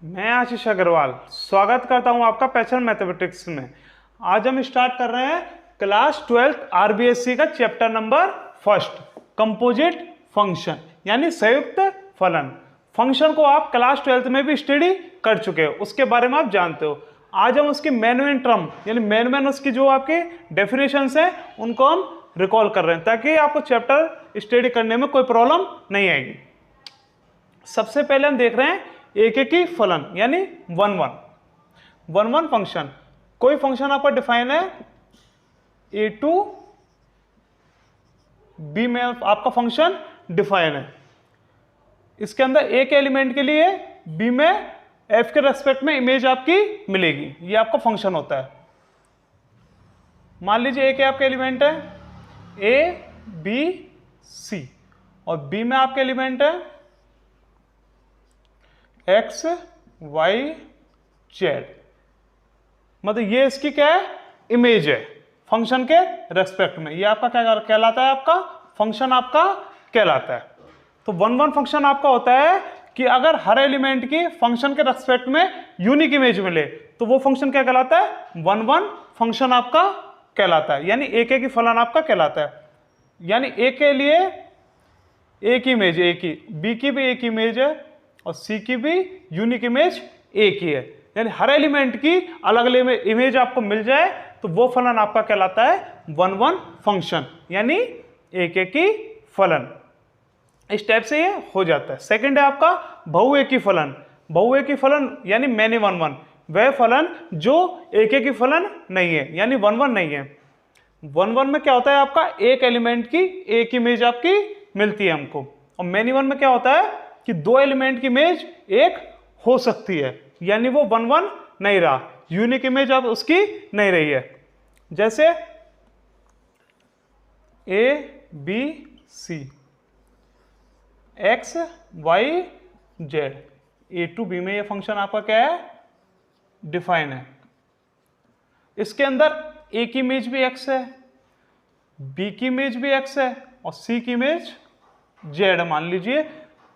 मैं आशीष अग्रवाल स्वागत करता हूं आपका पैशन मैथमेटिक्स में। आज हम स्टार्ट कर रहे हैं क्लास 12th आरबीएससी का chapter number first composite function यानी संयुक्त फलन। फंक्शन को आप क्लास 12th में भी स्टडी कर चुके हो, उसके बारे में आप जानते हो। आज हम उसकी मेन टर्म यानी मेन उसकी जो आपके डेफिनेशंस हैं उनको हम रिकॉल कर रहे हैं ताकि आपको चैप्टर स्टडी करने में कोई प्रॉब्लम नहीं आएगी। सबसे पहले हम देख रहे हैं एक की फलन यानी वन फंक्शन। कोई फंक्शन आपका डिफाइन है ए टू बी में आपका फंक्शन डिफाइन है। इसके अंदर ए के एलिमेंट के लिए बी में एफ के रेस्पेक्ट में इमेज आपकी मिलेगी, ये आपका फंक्शन होता है। मान लीजिए ए के आपके एलिमेंट है ए बी सी और बी में आपके एलिमेंट है एक्स वाई जेड, मतलब ये इसकी क्या है इमेज है फंक्शन के रेस्पेक्ट में। ये आपका क्या कहलाता है, आपका फंक्शन आपका कहलाता है। तो वन फंक्शन आपका होता है कि अगर हर एलिमेंट की फंक्शन के रेस्पेक्ट में यूनिक इमेज मिले तो वो फंक्शन क्या कहलाता है, वन फंक्शन आपका कहलाता है, यानी एक की फलन आपका कहलाता है। यानी ए के लिए एक ही इमेज एक ही, बी की भी एक इमेज है और सी की भी यूनिक इमेज एक ही है। यानी हर एलिमेंट की अलग अलग इमेज आपको मिल जाए तो वो फलन आपका कहलाता है वन फंक्शन यानी एक की फलन। इस टाइप से ये हो जाता है। सेकंड है आपका बहुएकी फलन। बहुएकी फलन यानी मैनी वन, वह फलन जो एक की फलन नहीं है यानी वन नहीं है। वन में क्या होता है, आपका एक एलिमेंट की एक इमेज आपकी मिलती है हमको, और मैनी वन में क्या होता है कि दो एलिमेंट की इमेज एक हो सकती है, यानी वो वन नहीं रहा, यूनिक इमेज अब उसकी नहीं रही है। जैसे A B C X Y Z, A to B में ये फंक्शन आपका क्या है डिफाइन है। इसके अंदर ए की इमेज भी एक्स है, बी की इमेज भी एक्स है और सी की इमेज जेड मान लीजिए,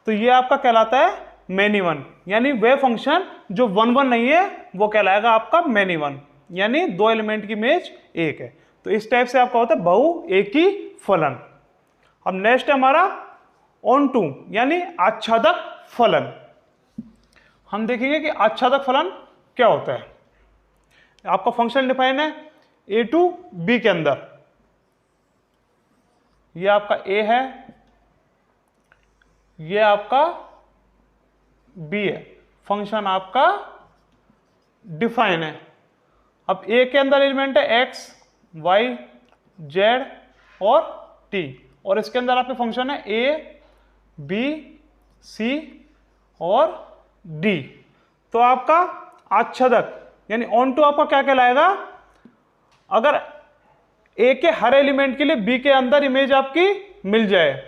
तो ये आपका कहलाता है मैनी वन, यानी वह फंक्शन जो वन नहीं है वो कहलाएगा आपका मैनी वन, यानी दो एलिमेंट की इमेज एक है। तो इस टाइप से आपका होता है बहु एकी फलन। अब नेक्स्ट है हमारा ऑन टू यानी आच्छादक फलन। हम देखेंगे कि आच्छादक फलन क्या होता है। आपका फंक्शन डिफाइन है ए टू बी के अंदर, ये आपका ए है, ये आपका बी है, फंक्शन आपका डिफाइन है। अब ए के अंदर एलिमेंट है एक्स वाई जेड और टी, और इसके अंदर आपके फंक्शन है ए बी सी और डी। तो आपका आच्छादक यानी ऑन टू आपका क्या कहलाएगा, अगर ए के हर एलिमेंट के लिए बी के अंदर इमेज आपकी मिल जाए,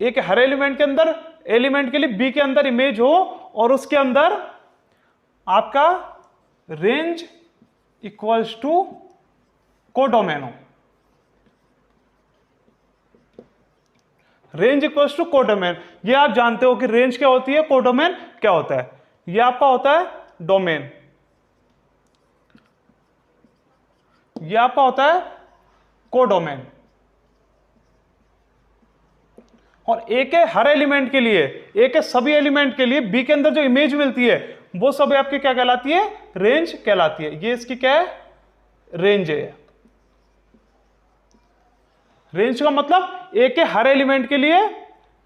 ए के हर एलिमेंट के अंदर एलिमेंट के लिए बी के अंदर इमेज हो और उसके अंदर आपका रेंज इक्वल्स टू कोडोमेन हो, रेंज इक्वल्स टू कोडोमेन। ये आप जानते हो कि रेंज क्या होती है, कोडोमेन क्या होता है। ये आपका होता है डोमेन, ये आपका होता है कोडोमेन। और ए के हर एलिमेंट के लिए, ए के सभी एलिमेंट के लिए बी के अंदर जो इमेज मिलती है वो सब आपकी क्या कहलाती है, रेंज कहलाती है। ये इसकी क्या है, रेंज है। रेंज का मतलब ए के हर एलिमेंट के लिए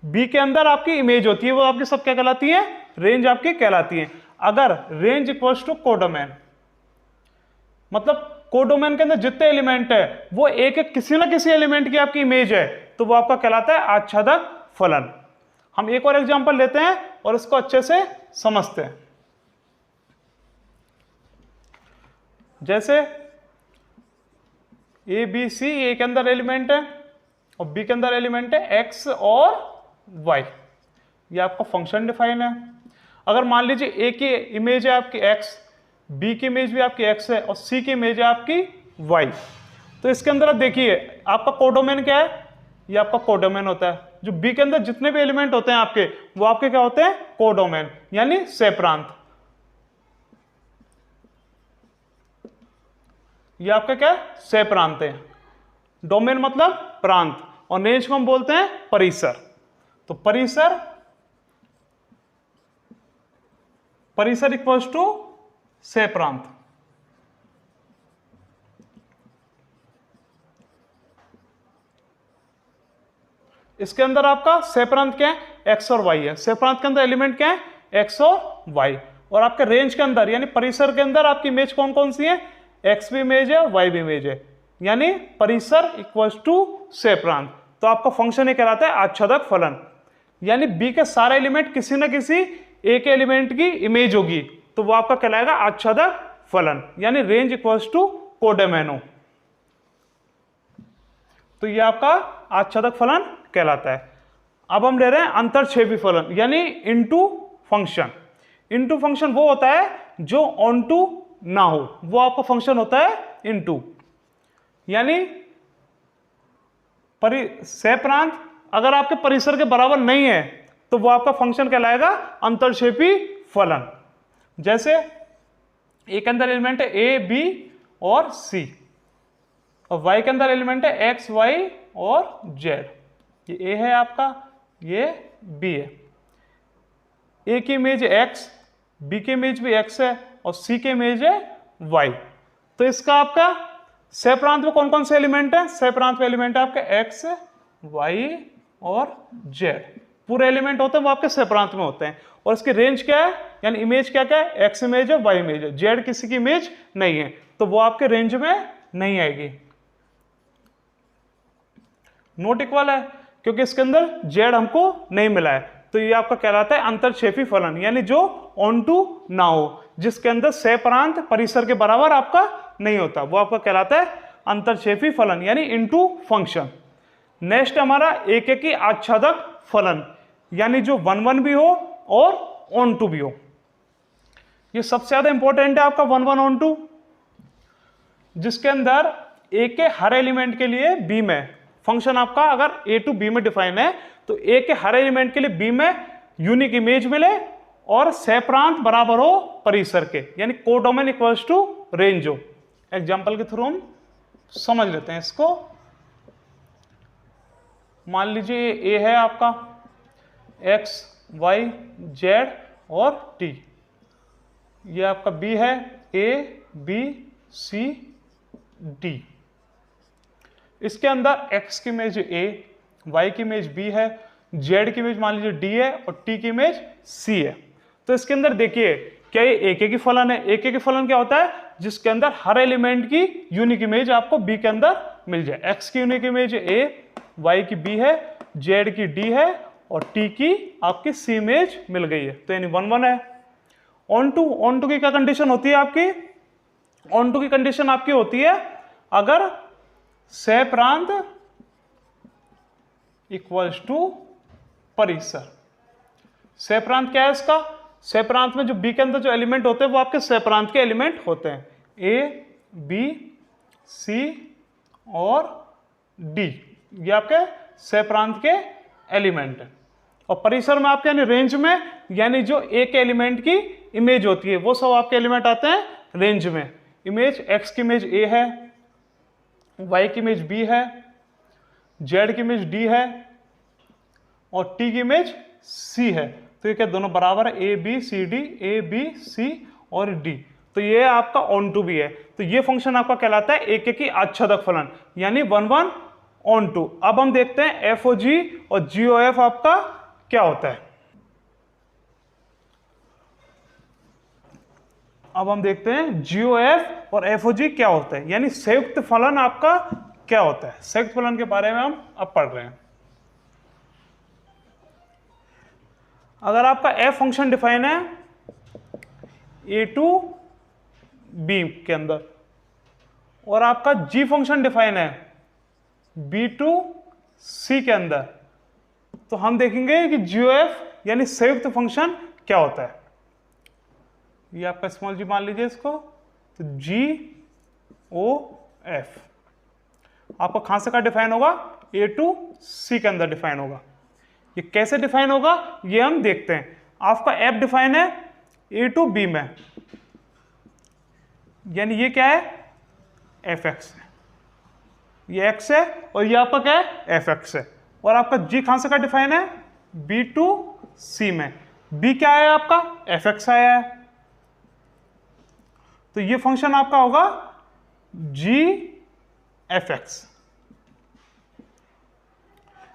बी के अंदर आपकी इमेज होती है, वो आपकी सब क्या कहलाती है, रेंज आपकी कहलाती है। अगर रेंज इक्वल्स टू कोडोमेन, मतलब कोडोमेन के अंदर जितने एलिमेंट है वो एक किसी ना किसी एलिमेंट की आपकी इमेज है, तो वो आपका कहलाता है आच्छादक फलन। हम एक और एग्जांपल लेते हैं और इसको अच्छे से समझते हैं। जैसे ए बी सी, ए के अंदर एलिमेंट है और बी के अंदर एलिमेंट है एक्स और वाई, ये आपका फंक्शन डिफाइन है। अगर मान लीजिए ए की इमेज है आपकी एक्स, बी की इमेज भी आपकी एक्स है और सी की इमेज है आपकी वाई, तो इसके अंदर आप देखिए आपका कोडोमेन क्या है, ये आपका कोडोमेन होता है। जो बी के अंदर जितने भी एलिमेंट होते हैं आपके, वो आपके क्या होते हैं, कोडोमेन यानी सह प्रांत। ये आपका क्या है, सह प्रांत है। डोमेन मतलब प्रांत, और रेंज को हम बोलते हैं परिसर। तो परिसर, परिसर इक्वल्स टू सह प्रांत। इसके अंदर आपका सह प्रांत क्या है, एक्स और वाई है। सह प्रांत के अंदर एलिमेंट क्या है, एक्स और वाई। और आपके रेंज के अंदर यानी परिसर के अंदर आपकी इमेज कौन कौन सी है, एक्स भी इमेज है, वाई भी इमेज है, यानी परिसर इक्वल्स टू सह प्रांत। तो आपका फंक्शन ये कहलाता है आच्छादक फलन, यानी बी के सारे एलिमेंट किसी ना किसी एक एलिमेंट की इमेज होगी, तो वो आपका कहलाएगा आच्छादक फलन, यानी रेंज इक्वल्स टू कोडोमेनो। तो ये आपका आच्छादक फलन कहलाता है। अब हम ले रहे हैं अंतरछेपी फलन, यानी इनटू फंक्शन। इनटू फंक्शन वो होता है जो ऑन टू ना हो, वो आपका फंक्शन होता है इनटू। यानी सह प्रांत अगर आपके परिसर के बराबर नहीं है तो वो आपका फंक्शन कहलाएगा अंतरछेपी फलन। जैसे ए के अंदर एलिमेंट है ए, बी और सी, और वाई के अंदर एलिमेंट है एक्स, वाई और जेड। ये ए है आपका, ये बी है। ए की इमेज एक्स, बी की इमेज भी एक्स है, और सी की इमेज है वाई। तो इसका आपका सह प्रांत में कौन कौन से एलिमेंट है, सह प्रांत में एलिमेंट है आपके एक्स, वाई और जेड। पूरे एलिमेंट होते हैं वो आपके सह प्रांत में होते हैं। और इसकी रेंज क्या है, यानी इमेज क्या क्या है, एक्स इमेज है, वाई इमेज है, जेड किसी की इमेज नहीं है, तो वो आपके रेंज में नहीं आएगी। नॉट इक्वल है क्योंकि इसके अंदर जेड हमको नहीं मिला है, तो ये आपका कहलाता है अंतरछेपी फलन, यानी जो ऑन टू ना हो, जिसके अंदर सह प्रांत परिसर के बराबर आपका नहीं होता, वो आपका कहलाता है अंतरछेपी फलन, यानी इनटू फंक्शन। नेक्स्ट हमारा एक एक की आच्छादक फलन, यानी जो 1 1 भी हो और ऑन टू भी हो। ये सबसे ज्यादा इंपॉर्टेंट है आपका 1 1 ऑन टू, जिसके अंदर ए के हर एलिमेंट के लिए बी में फंक्शन आपका अगर ए टू बी में डिफाइन है, तो ए के हर एलिमेंट के लिए बी में यूनिक इमेज मिले और सह प्रांत बराबर हो परिसर के, यानी कोडोमेन इक्वल्स टू रेंज हो। एग्जाम्पल के थ्रू हम समझ लेते हैं इसको। मान लीजिए ए है आपका एक्स, वाई, जेड और टी। ये आपका बी है ए, बी, सी, डी। इसके अंदर x की इमेज a, y की इमेज b है, z की इमेज मान लीजिए d है और t की इमेज c है। तो इसके अंदर देखिए क्या ये एक की फलन है। एक की फलन क्या होता है, जिसके अंदर हर एलिमेंट की यूनिक इमेज आपको b के अंदर मिल जाए। x की यूनिक इमेज a, y की b है, z की d है और t की आपकी c इमेज मिल गई है, तो यानी 1 1 है। ऑन टू की क्या कंडीशन होती है आपकी, ऑन टू की कंडीशन आपकी होती है अगर सह प्रांत इक्वल्स टू परिसर। सह प्रांत क्या है इसका, सह प्रांत में जो बी के अंदर जो एलिमेंट होते हैं वो आपके सह प्रांत के एलिमेंट होते हैं, ए, बी, सी और डी, ये आपके सह प्रांत के एलिमेंट है। और परिसर में आपके यानी रेंज में, यानी जो ए के एलिमेंट की इमेज होती है वो सब आपके एलिमेंट आते हैं रेंज में। इमेज एक्स की इमेज ए है, y की इमेज b है, z की इमेज d है और t की इमेज c है। तो ये क्या दोनों बराबर है, a b c d, a b c और d। तो ये आपका ऑन टू भी है। तो ये फंक्शन आपका कहलाता है एक एक की आच्छादक फलन, यानी 1 1 ऑन टू। अब हम देखते हैं एफ ओ जी और जी ओ एफ आपका क्या होता है। अब हम देखते हैं जीओएफ और एफओजी क्या होता है, यानी संयुक्त फलन आपका क्या होता है। संयुक्त फलन के बारे में हम अब पढ़ रहे हैं। अगर आपका एफ फंक्शन डिफाइन है ए टू बी के अंदर और आपका जी फंक्शन डिफाइन है बी टू सी के अंदर, तो हम देखेंगे कि जीओएफ यानी संयुक्त फंक्शन क्या होता है। ये आपका स्मॉल जी मान लीजिए इसको, तो जी ओ एफ आपका कहां से का डिफाइन होगा, ए टू सी के अंदर डिफाइन होगा। ये कैसे डिफाइन होगा ये हम देखते हैं। आपका एफ डिफाइन है ए टू बी में, यानी ये क्या है, एफ एक्स है, ये एक्स है और ये आपका क्या है, एफ एक्स है। और आपका जी कहां से का डिफाइन है, बी टू सी में। बी क्या है आपका, एफ एक्स आया है, तो ये फंक्शन आपका होगा जी एफ एक्स।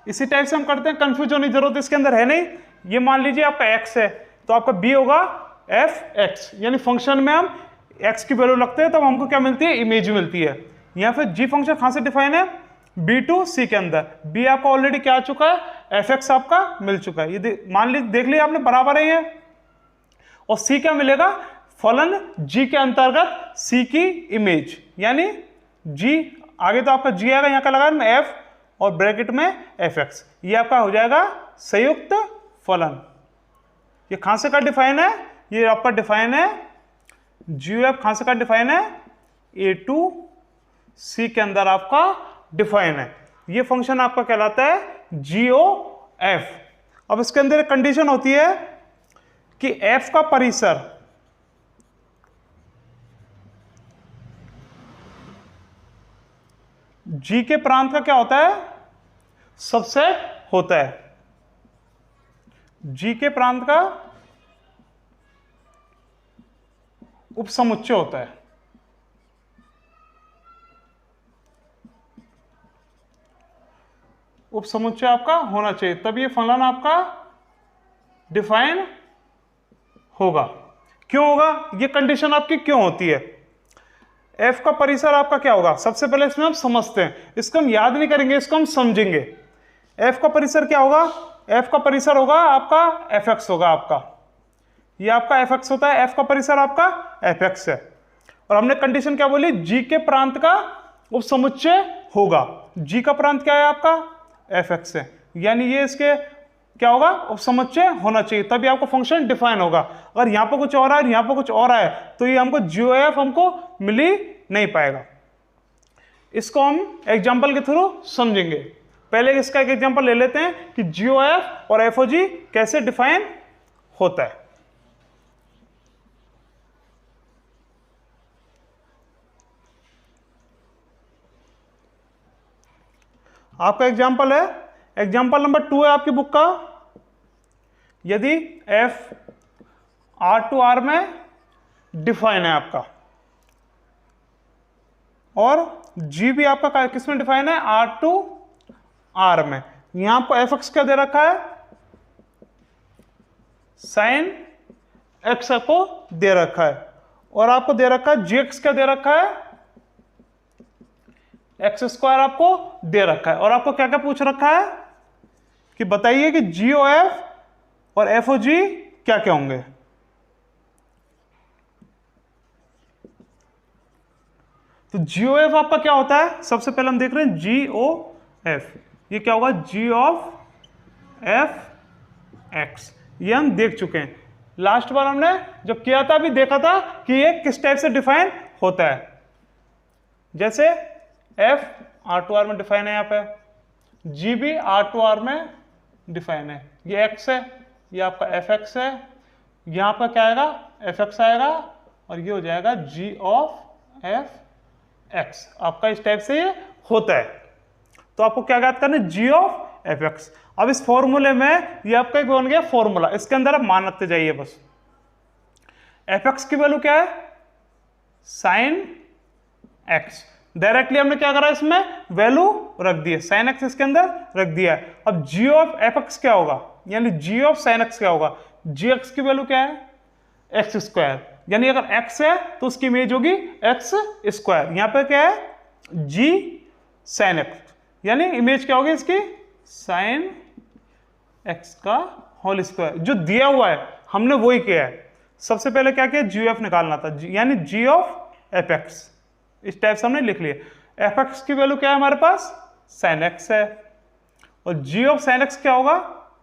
इसी टाइप से हम करते हैं, कंफ्यूज होने की जरूरत इसके अंदर है नहीं। ये मान लीजिए आपका x है तो आपका b होगा एफ एक्स, यानी फंक्शन में हम x की वैल्यू रखते हैं तो हमको क्या मिलती है, इमेज मिलती है। या फिर g फंक्शन कहां से डिफाइन है, b टू c के अंदर। b आपका ऑलरेडी क्या आ चुका है, एफ एक्स आपका मिल चुका है। ये मान लीजिए, देख लिया आपने, बराबर है ये। और c क्या मिलेगा, फलन g के अंतर्गत c की इमेज, यानी g आगे तो आपका g आएगा, यहाँ का लगा f और ब्रैकेट में एफ एक्स, ये आपका हो जाएगा संयुक्त फलन। ये कहां से का डिफाइन है, ये आपका डिफाइन है जी एफ, कहां से का डिफाइन है, ए टू सी के अंदर आपका डिफाइन है। ये फंक्शन आपका कहलाता है जी ओ एफ। अब इसके अंदर एक कंडीशन होती है कि एफ का परिसर जी के प्रांत का क्या होता है, सबसेट होता है। जी के प्रांत का उपसमुच्चय होता है। उपसमुच्चय आपका होना चाहिए, तब ये फलन आपका डिफाइन होगा। क्यों होगा, ये कंडीशन आपकी क्यों होती है। एफ का परिसर आपका क्या होगा, सबसे पहले इसमें हम समझते हैं, इसको हम याद नहीं करेंगे, इसको हम समझेंगे। एफ का परिसर क्या होगा, एफ का परिसर होगा आपका एफ एक्स होगा आपका, ये आपका एफ एक्स होता है, एफ का परिसर आपका एफ एक्स है। और हमने कंडीशन क्या बोली, जी के प्रांत का उपसमुच्चय होगा। जी का प्रांत क्या है आपका, एफ एक्स है, यानी ये इसके क्या होगा, उपसमुच्चय होना चाहिए, तभी आपको फंक्शन डिफाइन होगा। अगर यहाँ पर कुछ और है और यहाँ पर कुछ और है तो ये हमको जीओएफ हमको मिल ही नहीं पाएगा। इसको हम एग्जांपल के थ्रू समझेंगे। पहले इसका एक एग्जांपल ले लेते हैं कि जीओएफ और एफओजी कैसे डिफाइन होता है। आपका एग्जांपल है, एग्जांपल नंबर 2 है आपकी बुक का। यदि एफ आर टू आर में डिफाइन है आपका और जी भी आपका किस में डिफाइन है, आर टू आर में। यहां आपको एफ एक्स क्या दे रखा है, साइन एक्स को दे रखा है, और आपको दे रखा है जी एक्स क्या दे रखा है, एक्स स्क्वायर आपको दे रखा है। और आपको क्या क्या पूछ रखा है कि बताइए कि जी ओ एफ और एफ ओ जी क्या क्या होंगे। तो जी ओ एफ आपका क्या होता है, सबसे पहले हम देख रहे हैं जी ओ एफ, ये क्या होगा, जी ऑफ एफ एक्स, ये हम देख चुके हैं। लास्ट बार हमने जब किया था अभी देखा था कि ये किस टाइप से डिफाइन होता है। जैसे एफ आर टू आर में डिफाइन है, यहाँ पे जी भी आर टू आर में डिफाइन है। ये एक्स है, ये आपका एफ एक्स है, यहाँ पर क्या आएगा, एफ एक्स आएगा, और ये हो जाएगा जी ऑफ एफ एक्स। आपका इस टाइप से ये होता है। तो आपको क्या याद करना है, जी ऑफ एफ एक्स। अब इस फॉर्मूले में ये आपका एक बन गया फॉर्मूला, इसके अंदर आप मान रखते जाइए बस। एफ एक्स की वैल्यू क्या है, साइन एक्स। डायरेक्टली हमने क्या करा, इसमें वैल्यू रख दी है, साइन एक्स इसके अंदर रख दिया है। अब जी ऑफ एफ एक्स क्या होगा, यानी जी ऑफ साइन एक्स क्या होगा, जी एक्स की वैल्यू क्या है, एक्स स्क्वायर, यानी अगर एक्स है तो उसकी इमेज होगी एक्स स्क्वायर। यहां पे क्या है, जी साइन एक्स, यानी इमेज क्या होगी इसकी, साइन एक्स का होल स्क्वायर। जो दिया हुआ है हमने वही किया है। सबसे पहले क्या किया, जी एफ निकालना था, यानी जी ऑफ एफ एक्स, इस टाइप से हमने लिख लिया। एफ एक्स की वैल्यू क्या है हमारे पास, साइन एक्स है, और जी ऑफ साइन एक्स क्या होगा,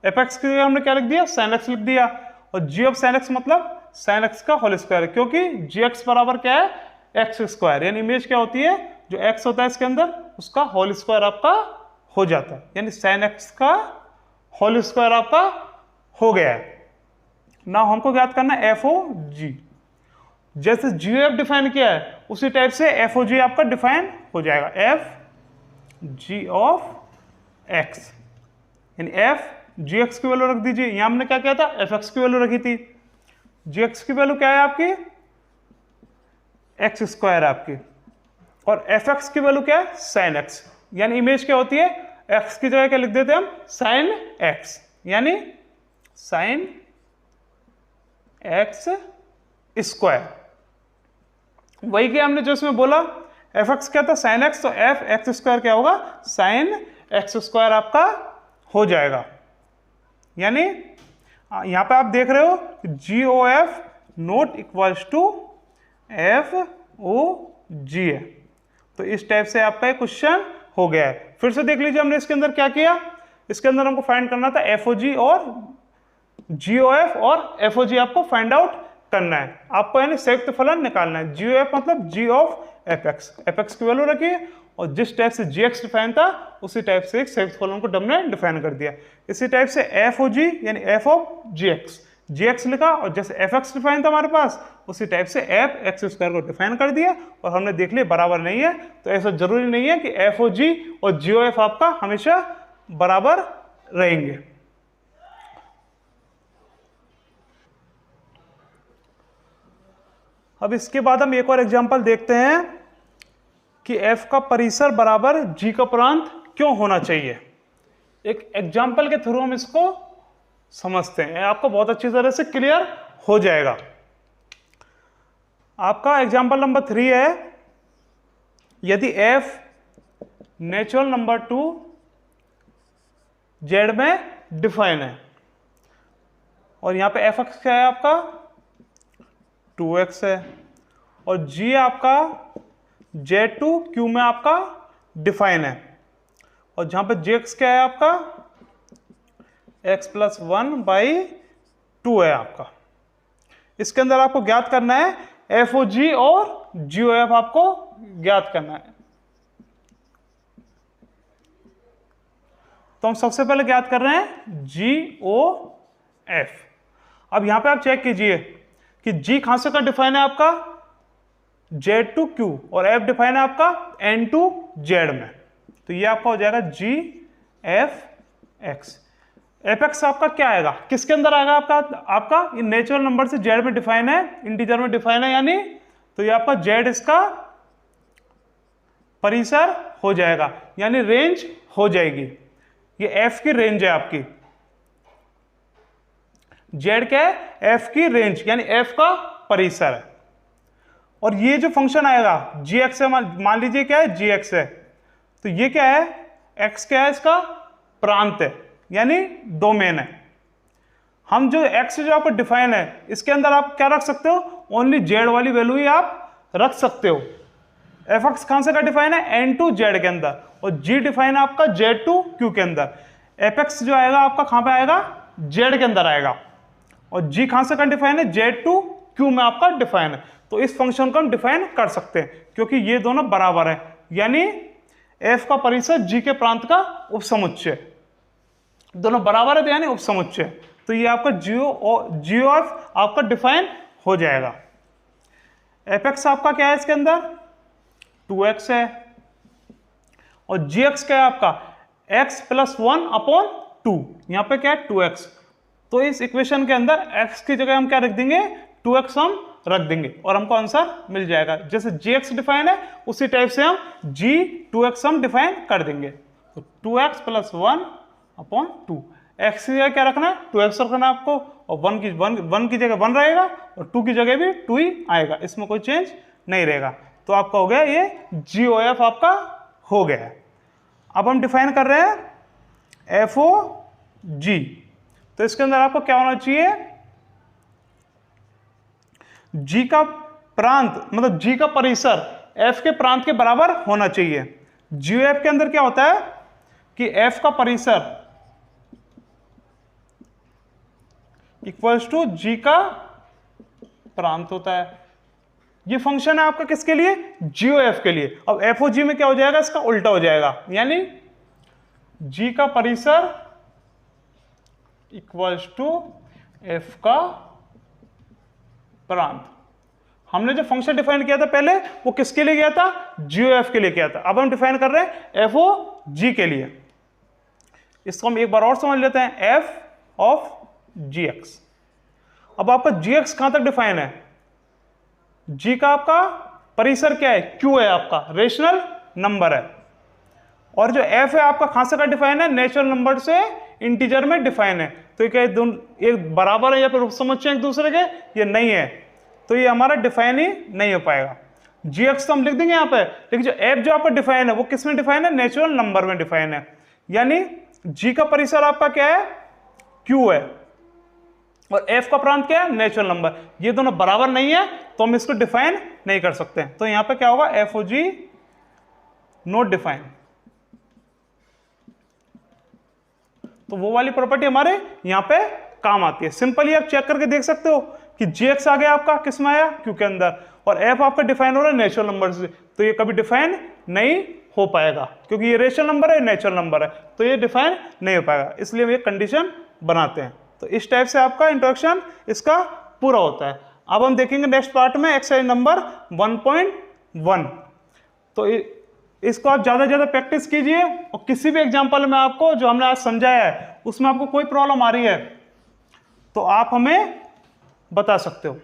एफ एक्स की हमने क्या लिख दिया, साइन एक्स लिख दिया, और जी ऑफ साइन एक्स मतलब साइन एक्स का होल स्क्वायर, क्योंकि जी एक्स बराबर क्या है, एक्स स्क्वायर, यानी इमेज क्या होती है, जो एक्स होता है इसके अंदर उसका होल स्क्वायर आपका हो जाता है, यानी साइन एक्स का होल स्क्वायर आपका हो गया है। ना हमको याद करना एफ ओ जी, जैसे जी एफ डिफाइन किया है उसी टाइप से एफ ओ जी आपका डिफाइन हो जाएगा, एफ जी ऑफ एक्स, यानी एफ जी एक्स की वैल्यू रख दीजिए। यहां हमने क्या किया था, एफ एक्स की वैल्यू रखी थी, जी एक्स की वैल्यू क्या है आपकी, एक्स स्क्वायर आपकी, और एफ एक्स की वैल्यू क्या है, साइन एक्स, यानी इमेज क्या होती है, एक्स की जगह क्या लिख देते हैं हम, साइन एक्स, यानी साइन एक्स स्क्वायर। वही क्या हमने जो इसमें बोला, एफ एक्स क्या था, साइन एक्स, तो एफ एक्स स्क्वायर क्या होगा, साइन एक्स स्क्वायर आपका हो जाएगा। यानी यहां पे आप देख रहे हो G O F not equals to F O G है, तो इस टाइप से आपका क्वेश्चन हो गया है। फिर से देख लीजिए हमने इसके अंदर क्या किया, इसके अंदर हमको फाइंड करना था एफ ओ जी और जी ओ एफ, और एफ ओ जी आपको फाइंड आउट करना है, आपको यानी संयुक्त फलन निकालना है। जी ओ एफ मतलब जी ऑफ एफ एक्स की वैल्यू रखिए, और जिस टाइप से जी एक्स डिफाइन था उसी टाइप से एक संयुक्त फलन को हमने डिफाइन कर दिया। इसी टाइप से एफ ओ जी यानी एफ ऑफ जी एक्स लिखा, और जैसे एफ एक्स डिफाइन था हमारे पास उसी टाइप से एफ एक्स स्क्वायर को डिफाइन कर दिया, और हमने देख लिया बराबर नहीं है, तो ऐसा जरूरी नहीं है कि एफ ओ जी और जी ओ एफ आपका हमेशा बराबर रहेंगे। अब इसके बाद हम एक और एग्जांपल देखते हैं कि f का परिसर बराबर g का प्रांत क्यों होना चाहिए। एक एग्जांपल के थ्रू हम इसको समझते हैं, आपको बहुत अच्छी तरह से क्लियर हो जाएगा। आपका एग्जांपल नंबर 3 है, यदि f नेचुरल नंबर 2 z में डिफाइन है, और यहां पे f(x) क्या है आपका 2x है, और g आपका z2q में आपका डिफाइन है, और जहां पे jx क्या है आपका x + 1/2 है आपका। इसके अंदर आपको ज्ञात करना है एफ ओ जी और जी ओ एफ, आपको ज्ञात करना है। तो हम सबसे पहले ज्ञात कर रहे हैं जी ओ एफ। अब यहां पे आप चेक कीजिए कि g कहां से का डिफाइन है आपका z2q, और f डिफाइन है आपका n2z में, तो ये आपका हो जाएगा g f x। F x आपका क्या आएगा, किसके अंदर आएगा आपका ये नेचुरल नंबर से z में डिफाइन है, इंटीजर में डिफाइन है, यानी तो ये आपका z इसका परिसर हो जाएगा, यानी रेंज हो जाएगी। ये f की रेंज है आपकी, z क्या है, f की रेंज, यानी f का परिसर है। और ये जो फंक्शन आएगा gx है, मान लीजिए क्या है gx है, तो ये क्या है, x क्या है, इसका प्रांत है, यानी डोमेन है। हम जो x जो आपको डिफाइन है इसके अंदर आप क्या रख सकते हो, ओनली z वाली वैल्यू ही आप रख सकते हो। एफ एक्स कहां से का डिफाइन है, n2z के अंदर, और g डिफाइन है आपका z2q के अंदर। एफ एक्स जो आएगा आपका कहां पे आएगा, z के अंदर आएगा, और g कहां से का डिफाइन है, z2q में आपका डिफाइन है। तो इस फंक्शन को हम डिफाइन कर सकते हैं क्योंकि ये दोनों बराबर है, यानी f का परिसर g के प्रांत का उपसमुच्चय, दोनों बराबर है तो यानी उपसमुच्चय, तो ये आपका जी ओ एफ आपका डिफाइन हो जाएगा। एफ एक्स आपका क्या है, इसके अंदर 2x है, और जी एक्स क्या है आपका x + 1/2, यहां पे क्या है 2x, तो इस इक्वेशन के अंदर x की जगह हम क्या रख देंगे, 2x हम रख देंगे, और हमको आंसर मिल जाएगा। जैसे gx डिफाइन है उसी टाइप से हम g2x हम डिफाइन कर देंगे, तो 2x + 1/2, x की जगह क्या रखना है, 2x रखना है आपको, और 1 की जगह 1 रहेगा, और 2 की जगह भी 2 ही आएगा, इसमें कोई चेंज नहीं रहेगा। तो आपका हो गया ये जी ओ एफ आपका हो गया है। अब हम डिफाइन कर रहे हैं एफ ओ जी, तो इसके अंदर आपको क्या होना चाहिए, जी का प्रांत मतलब जी का परिसर एफ के प्रांत के बराबर होना चाहिए। जी ओ एफ के अंदर क्या होता है कि एफ का परिसर इक्वल्स टू जी का प्रांत होता है। ये फंक्शन है आपका किसके लिए, जीओएफ के लिए। अब एफओजी में क्या हो जाएगा, इसका उल्टा हो जाएगा, यानी जी का परिसर इक्वल्स टू एफ का प्रांत। हमने जो फंक्शन डिफाइन किया था पहले वो किसके लिए किया था, जी एफ के लिए किया था। अब हम डिफाइन कर रहे हैं एफ ओ जी के लिए। इसको हम एक बार और समझ लेते हैं, एफ ऑफ जी एक्स। अब आपका जी एक्स कहां तक डिफाइन है, जी का आपका परिसर क्या है, क्यू है, आपका रेशनल नंबर है। और जो एफ है आपका कहां से का डिफाइन है, नेचुरल नंबर से इंटीजर में डिफाइन है। तो ये क्या एक बराबर है या फिर उपसमुच्चय एक दूसरे के, ये नहीं है, तो ये हमारा डिफाइन ही नहीं हो पाएगा। जी एक्स तो हम लिख देंगे यहाँ पे, लेकिन जो एफ जो आपका डिफाइन है वो किस में डिफाइन है, नेचुरल नंबर में डिफाइन है। यानी जी का परिसर आपका क्या है, क्यू है, और एफ का प्रांत क्या है, नेचुरल नंबर। ये दोनों बराबर नहीं है तो हम इसको डिफाइन नहीं कर सकते। तो यहां पे क्या होगा, F O G not define. तो वो वाली प्रॉपर्टी हमारे यहां पे काम आती है। सिंपली आप चेक करके देख सकते हो कि जी एक्स आ गया आपका किस में आया, क्यू के अंदर, और एफ आपका डिफाइन हो रहा है नेचुरल नंबर से, तो ये कभी डिफाइन नहीं हो पाएगा क्योंकि ये रेशनल नंबर है, नेचुरल नंबर है, तो ये डिफाइन नहीं हो पाएगा। इसलिए हम ये कंडीशन बनाते हैं। तो इस टाइप से आपका इंट्रोडक्शन इसका पूरा होता है। अब हम देखेंगे नेक्स्ट पार्ट में एक्सरसाइज नंबर 1.1। तो इसको आप ज्यादा से ज्यादा प्रैक्टिस कीजिए, और किसी भी एग्जांपल में आपको जो हमने आज समझाया है उसमें आपको कोई प्रॉब्लम आ रही है तो आप हमें बता सकते हो।